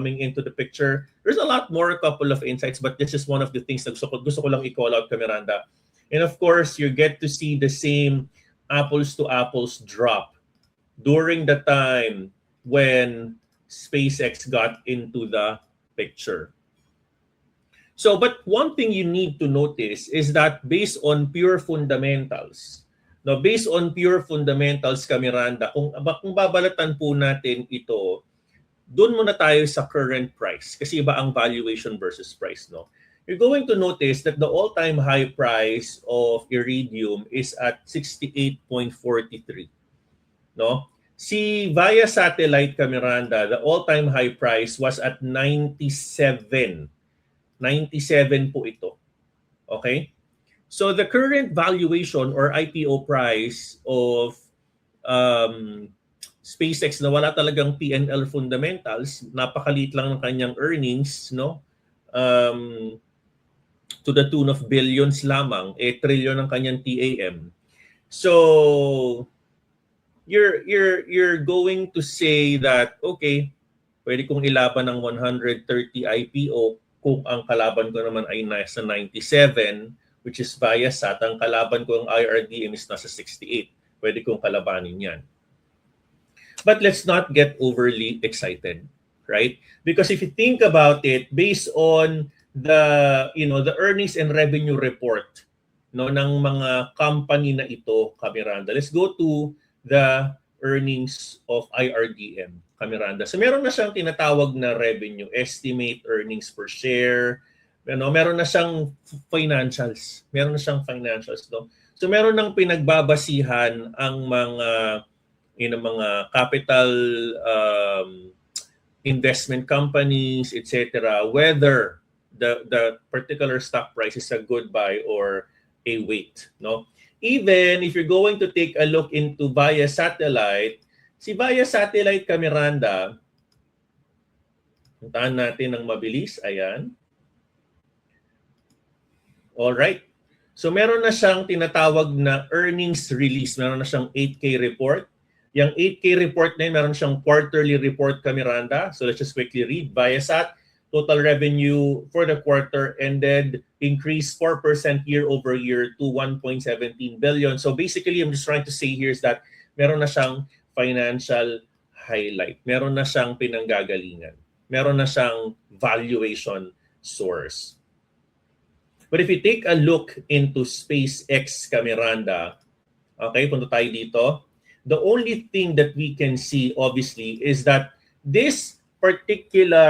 coming into the picture. There's a lot more, a couple of insights, but this is one of the things na gusto ko lang i-call out, Kamiranda. And of course, you get to see the same apples to apples drop during the time when SpaceX got into the picture. So, but one thing you need to notice is that based on pure fundamentals, Kamiranda, kung babalatan po natin ito, doon muna tayo sa current price kasi iba ang valuation versus price, no? You're going to notice that the all-time high price of Iridium is at 68.43, no? Si via satellite, Kamiranda, the all-time high price was at 97. 97 po ito. Okay? So the current valuation or IPO price of SpaceX na wala talagang P&L fundamentals, napakaliit lang ng kanyang earnings, no? To the tune of billions lamang, trillion ng kanyang TAM. So you're going to say that okay, pwede kong ilaban ng 130 IPO kung ang kalaban ko naman ay nasa 97, which is Viasat, ang kalaban ko ang IRDM is nasa 68. Pwede kong kalabanin yan. But let's not get overly excited, right? Because if you think about it, based on the earnings and revenue report ng mga company na ito, Kamiranda, let's go to the earnings of IRDM, Kamiranda. So meron na siyang tinatawag na revenue, estimate earnings per share, meron na siyang financials. No? So meron nang pinagbabasihan ang mga capital investment companies, etc., whether the particular stock price is a good buy or a wait, no? Even if you're going to take a look into via satellite, si via satellite, Kamiranda, puntahan natin ng mabilis. Ayan. Alright. So meron na siyang tinatawag na earnings release. Meron na siyang 8K report. Yung 8K report na yun, meron siyang quarterly report, Kamiranda. So let's just quickly read. Viasat, total revenue for the quarter ended increased 4% year over year to 1.17 billion. So basically, I'm just trying to say here is that meron na siyang financial highlight. Meron na siyang pinanggagalingan. Meron na siyang valuation source. But if you take a look into SpaceX, Kamiranda, okay, punta tayo dito. The only thing that we can see, obviously, is that this particular